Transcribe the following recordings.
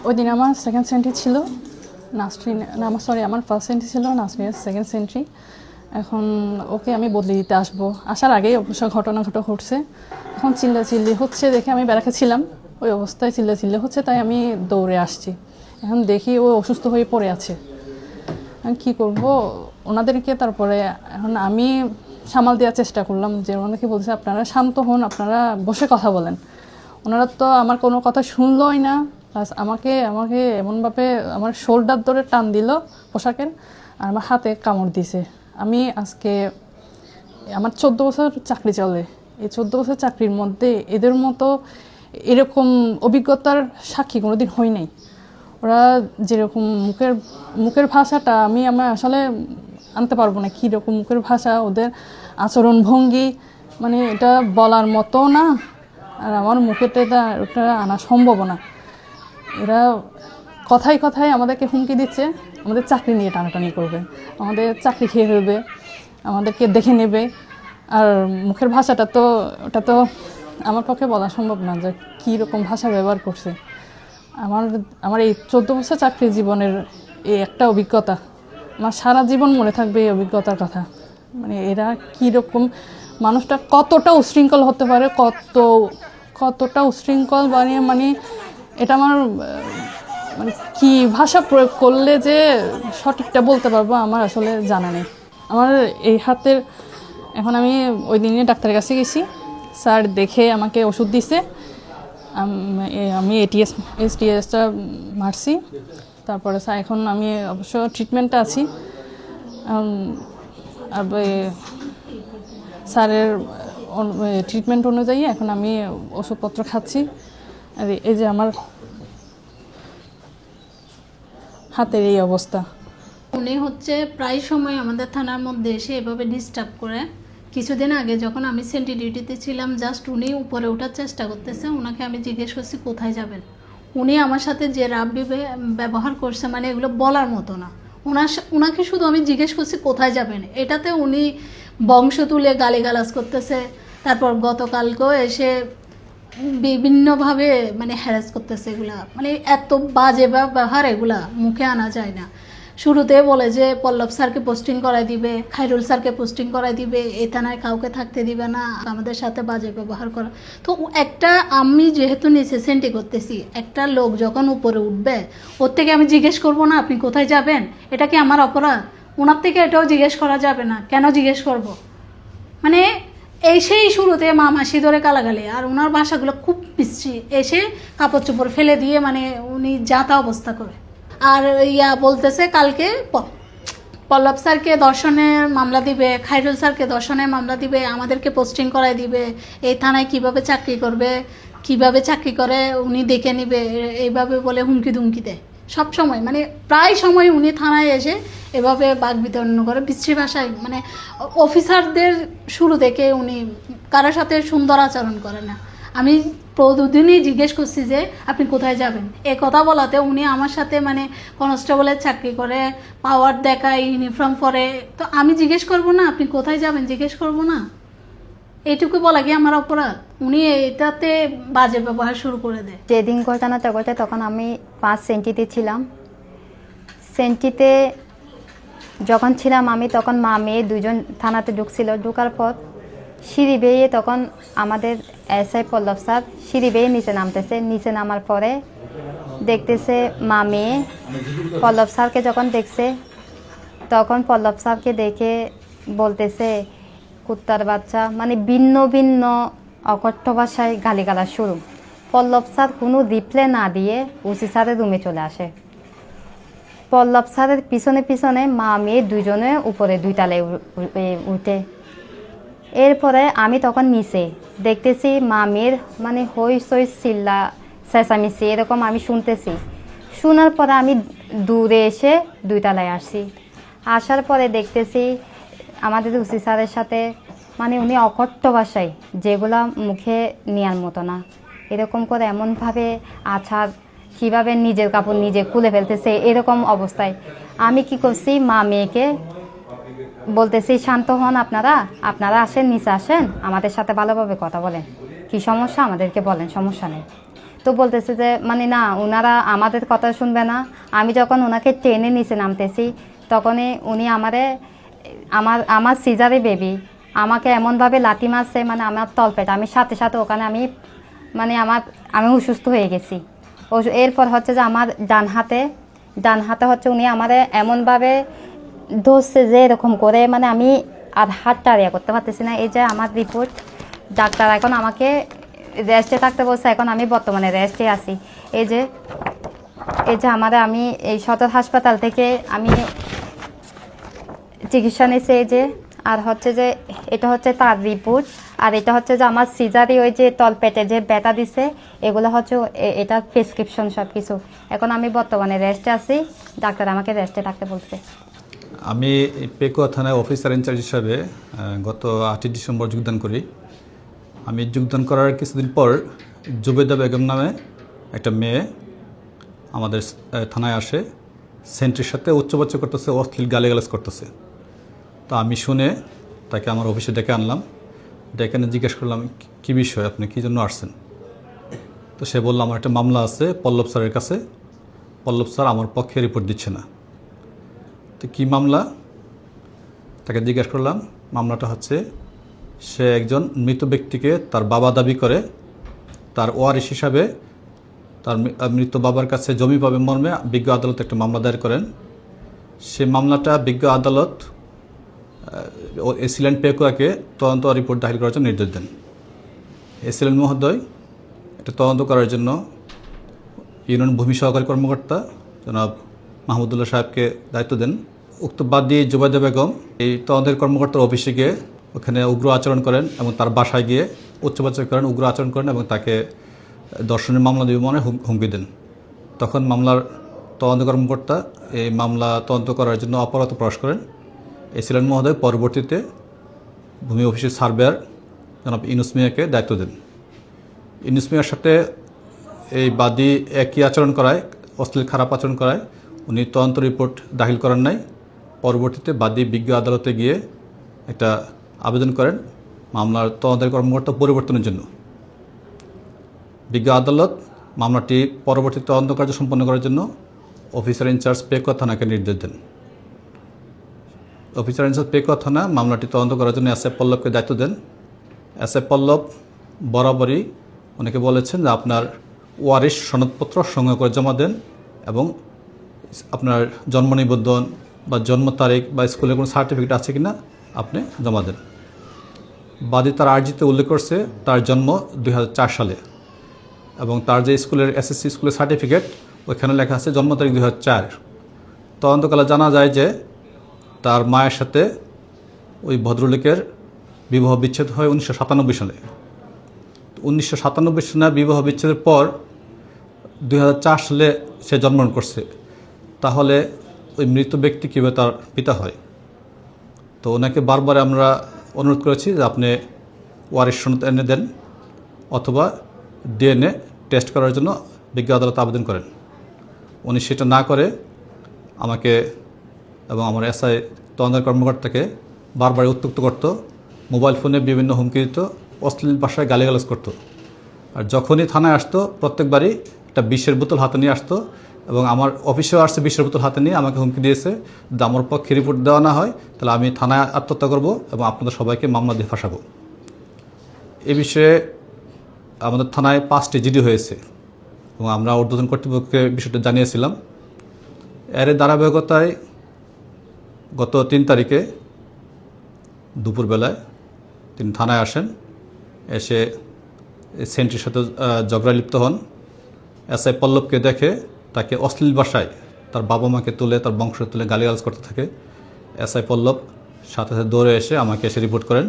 ওই দিন আমার সেকেন্ড সেন্ট্রি ছিল, নাসরিন না আমার সরি আমার ফার্স্ট সেন্ট্রি ছিল, নাসরিনের সেকেন্ড সেন্ট্রি। এখন ওকে আমি বদলে দিতে আসবো, আসার আগেই অবশ্য ঘটনা ঘটছে। এখন চিল্লাচিল্লি হচ্ছে দেখে আমি বেড়াকে ছিলাম, ওই অবস্থায় চিল্লাচিল্লি হচ্ছে তাই আমি দৌড়ে আসছি। এখন দেখি ও অসুস্থ হয়ে পড়ে আছে। আমি কী করবো ওনাদেরকে, তারপরে এখন আমি সামাল দেওয়ার চেষ্টা করলাম যে ওনাদেরকে বলছে আপনারা শান্ত হন, আপনারা বসে কথা বলেন। ওনারা তো আমার কোনো কথা শুনলই না, প্লাস আমাকে আমাকে এমনভাবে আমার শোল্ডার ধরে টান দিল পোশাকের, আর আমার হাতে কামড় দিছে। আমি আজকে আমার 14 বছর চাকরি চলে, এই 14 বছর চাকরির মধ্যে এদের মতো এরকম অভিজ্ঞতার সাক্ষী কোনোদিন হই নাই। ওরা যেরকম মুখের ভাষাটা আমার আসলে আনতে পারবো না, কীরকম মুখের ভাষা, ওদের আচরণ ভঙ্গি, মানে এটা বলার মতো না। আর আমার মুখেতে ওটা আনা সম্ভব না। এরা কথায় কথায় আমাদেরকে হুমকি দিচ্ছে, আমাদের চাকরি নিয়ে টানাটানি করবে, আমাদের চাকরি খেয়ে ফেলবে, আমাদেরকে দেখে নেবে। আর মুখের ভাষাটা তো ওটা তো আমার পক্ষে বলা সম্ভব না যে কীরকম ভাষা ব্যবহার করছে। আমার এই 14 বছর চাকরি জীবনের এই একটা অভিজ্ঞতা, আমার সারা জীবন মনে থাকবে এই অভিজ্ঞতার কথা। মানে এরা কীরকম, মানুষটা কতটা উশৃঙ্খল হতে পারে, কতটা উশৃঙ্খল, মানে এটা আমার মানে কী ভাষা প্রয়োগ করলে যে সঠিকটা বলতে পারবো আমার আসলে জানা নেই। আমার এই হাতের, এখন আমি ওই দিনে ডাক্তারের কাছে গেছি, স্যার দেখে আমাকে ওষুধ দিছে, আমি এসটিএসটা মারছি। তারপরে স্যার এখন আমি অবশ্য ট্রিটমেন্টে আছি। আর স্যারের ট্রিটমেন্ট অনুযায়ী এখন আমি ওষুধপত্র খাচ্ছি। আর এই যে আমার হাতের এই অবস্থা। উনি হচ্ছে প্রায় সময় আমাদের থানার মধ্যে এসে এভাবে ডিস্টার্ব করে। কিছুদিন আগে যখন আমি সেন্ট্রি ডিউটিতে ছিলাম, জাস্ট উনি উপরে ওঠার চেষ্টা করতেছে। ওনাকে আমি জিজ্ঞেস করছি কোথায় যাবেন, উনি আমার সাথে যে রাব্বি ব্যবহার করছে, মানে এগুলো বলার মতো না। ওনাকে শুধু আমি জিজ্ঞেস করছি কোথায় যাবেন, এটাতে উনি বংশ তুলে গালিগালাজ করতেছে। তারপর গতকালকেও এসে বিভিন্নভাবে মানে হ্যারাস করতেছে। এগুলা মানে এত বাজে ব্যবহার, এগুলা মুখে আনা যায় না। শুরুতে বলে যে পল্লব স্যারকে পোস্টিং করাই দিবে, খায়রুল স্যারকে পোস্টিং করাই দিবে, এই থানায় কাউকে থাকতে দিবে না, আমাদের সাথে বাজে ব্যবহার করা। তো একটা আমি যেহেতু নিচে সেন্টি করতেছি, একটা লোক যখন উপরে উঠবে ওর থেকে আমি জিজ্ঞেস করব না আপনি কোথায় যাবেন? এটা কি আমার অপরাধ? ওনার থেকে এটাও জিজ্ঞেস করা যাবে না, কেন জিজ্ঞেস করব? মানে এসেই শুরুতে মা মাসি ধরে গালাগালি, আর ওনার ভাষাগুলো খুব বিশ্রী। এসে কাপড় চোপড় ফেলে দিয়ে মানে উনি যাতা অবস্থা করে। আর বলতেছে কালকে পল্লব স্যারকে ধর্ষণের মামলা দিবে, খায়রুল স্যারকে ধর্ষণের মামলা দিবে, আমাদেরকে পোস্টিং করায় দিবে, এই থানায় কিভাবে চাকরি করবে, কিভাবে চাকরি করে উনি দেখে নিবে, এইভাবে বলে হুমকি ধুমকি দেয় সব সময়। মানে প্রায় সময় উনি থানায় এসে এভাবে বাক বিতরণ করে বিশ্রী ভাষায়। মানে অফিসারদের শুরু থেকে উনি কারোর সাথে সুন্দর আচরণ করে না। আমি প্রতিদিনই জিজ্ঞেস করছি যে আপনি কোথায় যাবেন, এ কথা বলাতে উনি আমার সাথে মানে কনস্টেবলের চাকরি করে, পাওয়ার দেখায়, ইউনিফর্ম পরে। তো আমি জিজ্ঞেস করব না আপনি কোথায় যাবেন, জিজ্ঞেস করব না? এইটুকু বলা কি আমার অপরাধ? উনি এটাতে বাজে ব্যবহার শুরু করে দেয়। যেদিন ঘটনাটা ঘটে তখন আমি 5 সেন্টিতে ছিলাম। সেন্টিতে যখন ছিলাম আমি, তখন মা মেয়ে দুজন থানাতে ঢুকছিল। ঢোকার পর সিঁড়ি বেয়ে তখন আমাদের এসআই পল্লব স্যার সিঁড়ি বেয়ে নিচে নামতেছে। নিচে নামার পরে দেখতেছে মা মেয়ে পল্লব স্যারকে যখন দেখছে, তখন পল্লব স্যারকে দেখে বলতেছে কুত্তার বাচ্চা, মানে ভিন্ন ভিন্ন অকথ্য ভাষায় গালিগালাজ শুরু। পল্লব স্যার কোনো রিপ্লাই না দিয়ে ওসি স্যারের রুমে চলে আসে। পল্লব স্যারের পিছনে পিছনে মা মেয়ে দুজনে উপরে 2 তলায় উঠে। এরপরে আমি তখন নিচে দেখতেছি মা মেয়ের মানে হই সই চিল্লা চেঁচামেচি এরকম আমি শুনতেছি। শোনার পরে আমি দূরে এসে 2 তলায় আসছি। আসার পরে দেখতেছি আমাদের ওসি স্যারের সাথে মানে উনি অকথ্য ভাষায়, যেগুলা মুখে নেওয়ার মতো না, এরকম করে এমনভাবে আছাড়, কীভাবে নিজের কাপড় নিজে খুলে ফেলতেছে এরকম অবস্থায়। আমি কি করছি, মা মেয়েকে বলতেছি শান্ত হন, আপনারা আসেন, নিচে আসেন, আমাদের সাথে ভালোভাবে কথা বলেন, কি সমস্যা আমাদেরকে বলেন, সমস্যা নেই। তো বলতেছে যে মানে না, ওনারা আমাদের কথা শুনবে না। আমি যখন ওনাকে টেনে নিচে নামতেছি তখনই উনি আমার সিজারে বেবি আমাকে এমনভাবে লাথি মারছে, মানে আমার তলপেট, আমি সাথে সাথে ওখানে আমি অসুস্থ হয়ে গেছি। এরপর হচ্ছে যে আমার ডান হাতে হচ্ছে উনি আমারে এমনভাবে ধরছে যে এরকম করে, মানে আমি আর হাতটা ইয়ে করতে পারতেছি না। এই যে আমার রিপোর্ট, ডাক্তার এখন আমাকে রেস্টে থাকতে বলছে, এখন আমি বর্তমানে রেস্টে আছি। এই যে আমি এই সদর হাসপাতাল থেকে আমি চিকিৎসা নিয়েছি। এই যে আর হচ্ছে যে এটা হচ্ছে তার রিপোর্ট, আর এটা হচ্ছে যে আমার সিজারি ওই যে তলপেটে যে ব্যথা দিছে এগুলো হচ্ছে এটা প্রেসক্রিপশন সব কিছু। এখন আমি বর্তমানে রেস্টে আছি, ডাক্তার আমাকে রেস্টে থাকতে বলছে। আমি পেকুয়া থানায় অফিসার ইনচার্জ হিসাবে গত 8ই ডিসেম্বর যোগদান করি। আমি যোগদান করার কিছুদিন পর জুবেদা বেগম নামে একটা মেয়ে আমাদের থানায় আসে, সেন্ট্রির সাথে উচ্চবাচ্য করতেছে, অশ্লীল গালিগালাজ করতেছে। তো আমি শুনে তাকে আমার অফিসে ডেকে আনলাম, ডেকে এনে জিজ্ঞেস করলাম কী বিষয়, আপনি কী জন্য আসছেন। তো সে বলল আমার একটা মামলা আছে পল্লব স্যারের কাছে, পল্লব স্যার আমার পক্ষে রিপোর্ট দিচ্ছে না। তো কী মামলা, তাকে জিজ্ঞেস করলাম। মামলাটা হচ্ছে সে একজন মৃত ব্যক্তিকে তার বাবা দাবি করে, তার ওয়ারিশ হিসাবে তার মৃত বাবার কাছে জমি পাবে মর্মে বিজ্ঞ আদালত একটা মামলা দায়ের করেন। সে মামলাটা বিজ্ঞ আদালত এসিল্যান্ড পেকুয়াকে তদন্ত রিপোর্ট দাখিল করার জন্য নির্দেশ দেন। এসিল্যান্ড মহোদয় এটা তদন্ত করার জন্য ইউনিয়ন ভূমি সহকারী কর্মকর্তা জনাব মাহমুদুল্লাহ সাহেবকে দায়িত্ব দেন। উক্ত বাদী জুবাইদা বেগম এই তদন্তের কর্মকর্তার অফিসে গিয়ে ওখানে উগ্র আচরণ করেন এবং তার বাসায় গিয়ে উচ্চবাচ্য করেন, উগ্র আচরণ করেন এবং তাকে ধর্ষণের মামলা দেবে মনে হুমকি দেন। তখন মামলার তদন্ত কর্মকর্তা এই মামলা তদন্ত করার জন্য অপরাধ প্রকাশ করেন। এসিল্যান্ড মহোদয় পরবর্তীতে ভূমি অফিসের সার্ভেয়ার জনাব ইউনুস মিয়াকে দায়িত্ব দেন। ইউনুস মিয়ার সাথে এই বাদী একই আচরণ করায়, অশ্লীল খারাপ আচরণ করায় উনি তদন্ত রিপোর্ট দাখিল করেন নাই। পরবর্তীতে বাদী বিজ্ঞ আদালতে গিয়ে একটা আবেদন করেন মামলার তদন্তের কর্মকর্তা পরিবর্তনের জন্য। বিজ্ঞ আদালত মামলাটি পরবর্তী তদন্ত কার্য সম্পন্ন করার জন্য অফিসার ইনচার্জ পেকুয়া থানাকে নির্দেশ দেন। অফিসার ইনচার্জ পেকুয়া থানা মামলাটি তদন্ত করার জন্য এস এ পল্লবকে দায়িত্ব দেন। এস এ পল্লব বরাবরই অনেকে বলেছেন যে আপনার ওয়ারিশ সনদপত্র সংগ্রহ করে জমা দেন এবং আপনার জন্ম নিবন্ধন বা জন্ম তারিখ বা স্কুলের কোনো সার্টিফিকেট আছে কিনা আপনি জমা দেন। বাদী তার আর্জিতে উল্লেখ করছে তার জন্ম 2004 সালে এবং তার যে স্কুলের এসএসসি স্কুলের সার্টিফিকেট ওইখানে লেখা আছে জন্ম তারিখ 2004। তদন্তকালে জানা যায় যে তার মায়ের সাথে ওই ভদ্রলোকের বিবাহ বিচ্ছেদ হয় 1997 সালে। 1997 সালে বিবাহ বিচ্ছেদের পর 2004 সালে সে জন্মগ্রহণ করছে। তাহলে ওই মৃত ব্যক্তি কীভাবে তার পিতা হয়? তো ওনাকে বারবার আমরা অনুরোধ করেছি যে আপনি ওয়ারিশ সনদ এনে দেন অথবা ডিএনএ টেস্ট করার জন্য বিজ্ঞ আদালতে আবেদন করেন। উনি সেটা না করে আমাকে এবং আমার এসআই তদন্ত কর্মকর্তাকে বারবার উত্ত্যক্ত করত, মোবাইল ফোনে বিভিন্ন হুমকি দিত, অশ্লীল ভাষায় গালিগালাজ করত। আর যখনই থানায় আসতো প্রত্যেকবারই একটা বিষের বোতল হাতে নিয়ে আসতো এবং আমার অফিসেও আসছে বিষের বোতল হাতে নিয়ে আমাকে হুমকি দিয়েছে যে আমার পক্ষে রিপোর্ট দেওয়া না হয় তাহলে আমি থানায় আত্মহত্যা করব এবং আপনাদের সবাইকে মামলা দিয়ে ফাঁসাবো। এ বিষয়ে আমাদের থানায় 5টি জিডি হয়েছে এবং আমরা ঊর্ধ্বতন কর্তৃপক্ষকে বিষয়টা জানিয়েছিলাম। এর ধারাবাহিকতায় গত 3 তারিখে দুপুরবেলায় তিনি থানায় আসেন, এসে সেন্ট্রির সাথে ঝগড়ায় লিপ্ত হন। এসআই পল্লবকে দেখে তাকে অশ্লীল ভাষায় তার বাবা মাকে তুলে তার বংশ তুলে গালিগালাজ করতে থাকে। এসআই পল্লব সাথে সাথে দৌড়ে এসে আমাকে এসে রিপোর্ট করেন।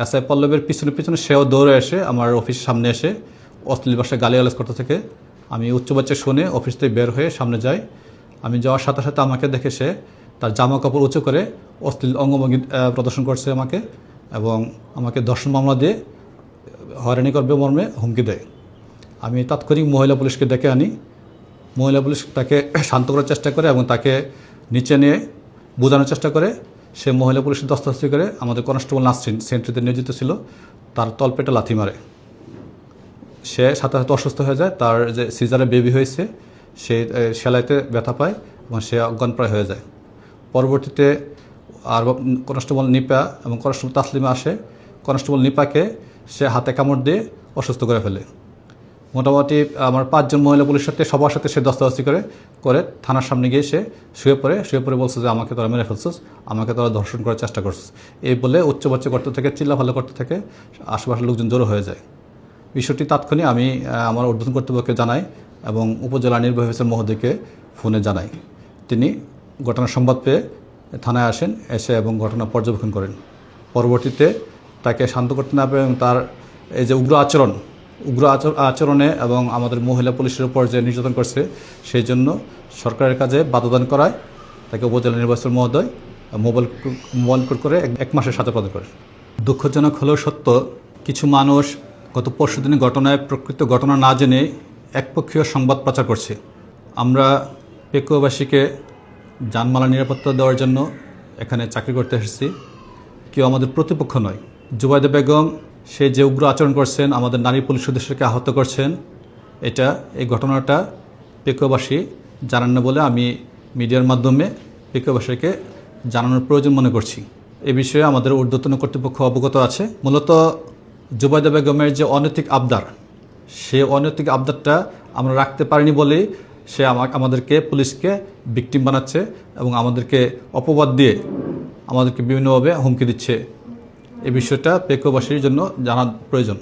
এসআই পল্লবের পিছনে পিছনে সেও দৌড়ে এসে আমার অফিসের সামনে এসে অশ্লীল ভাষায় গালিগালাজ করতে থাকে। আমি উচ্চবাচ্য শুনে অফিস থেকে বের হয়ে সামনে যাই। আমি যাওয়ার সাথে সাথে আমাকে দেখে সে তার জামা কাপড় উঁচু করে অশ্লীল অঙ্গভঙ্গি প্রদর্শন করছে আমাকে এবং আমাকে ধর্ষণ মামলা দিয়ে হয়রানি করবে মর্মে হুমকি দেয়। আমি তাৎক্ষণিক মহিলা পুলিশকে ডেকে আনি। মহিলা পুলিশ তাকে শান্ত করার চেষ্টা করে এবং তাকে নিচে নিয়ে বোঝানোর চেষ্টা করে। সে মহিলা পুলিশের দস্তাস্তি করে আমাদের কনস্টেবল নাসরিন সেন্ট্রিতে নিয়োজিত ছিল, তার তলপেটে লাথি মারে। সে সাথে সাথে অসুস্থ হয়ে যায়, তার যে সিজারে বেবি হয়েছে সে সেলাইতে ব্যথা পায় এবং সে অজ্ঞানপ্রায় হয়ে যায়। পরবর্তীতে আর কনস্টেবল নিপা এবং কনস্টেবল তাসলিমা আসে। কনস্টেবল নিপাকে সে হাতে কামড় দিয়ে অসুস্থ করে ফেলে। মোটামুটি আমার 5 জন মহিলা পুলিশের সাথে সবার সাথে সে দস্তাদস্তি করে থানার সামনে গিয়ে সে শুয়ে পড়ে বলছে যে আমাকে তোরা মেরে ফেলছিস, আমাকে তোরা ধর্ষণ করার চেষ্টা করছিস, এই বলে উচ্চবাচ্য করতে থেকে চিল্লাফাল্লা করতে থেকে আশেপাশের লোকজন জড়ো হয়ে যায়। বিষয়টি তাৎক্ষণিক আমি আমার ঊর্ধ্বতন কর্তৃপক্ষকে জানাই এবং উপজেলা নির্বাহী অফিসার মহোদয়কে ফোনে জানাই। তিনি ঘটনার সংবাদ পেয়ে থানায় আসেন, এসে এবং ঘটনা পর্যবেক্ষণ করেন। পরবর্তীতে তাকে শান্ত করতে না পেরে এবং তার এই যে উগ্র আচরণে এবং আমাদের মহিলা পুলিশের উপর যে নির্যাতন করছে সেই জন্য সরকারের কাজে বাধাদান করায় তাকে উপজেলা নির্বাহী অফিসার মহোদয় মোবাইল কোড করে 1 মাসের সাজা প্রদান করে। দুঃখজনক হলেও সত্য, কিছু মানুষ গত পরশুদিনের ঘটনায় প্রকৃত ঘটনা না জেনে একপক্ষীয় সংবাদ প্রচার করছে। আমরা পেকুয়াবাসীকে জানমালের নিরাপত্তা দেওয়ার জন্য এখানে চাকরি করতে এসেছি, কেউ আমাদের প্রতিপক্ষ নয়। জুবাইদা বেগম সে যে উগ্র আচরণ করছেন, আমাদের নারী পুলিশ সদস্যকে আহত করছেন, এই ঘটনাটা পেকুয়াবাসী জানান না বলে আমি মিডিয়ার মাধ্যমে পেকুয়াবাসীকে জানানোর প্রয়োজন মনে করছি। এ বিষয়ে আমাদের ঊর্ধ্বতন কর্তৃপক্ষ অবগত আছে। মূলত জুবাইদা বেগমের যে অনৈতিক আবদার, সে অনৈতিক আবদারটা আমরা রাখতে পারিনি বলেই সে আমাদেরকে পুলিশকে ভিকটিম বানাচ্ছে এবং আমাদেরকে অপবাদ দিয়ে আমাদেরকে বিভিন্নভাবে হুমকি দিচ্ছে। এই বিষয়টা পেকুয়াবাসীর জন্য জানা প্রয়োজন।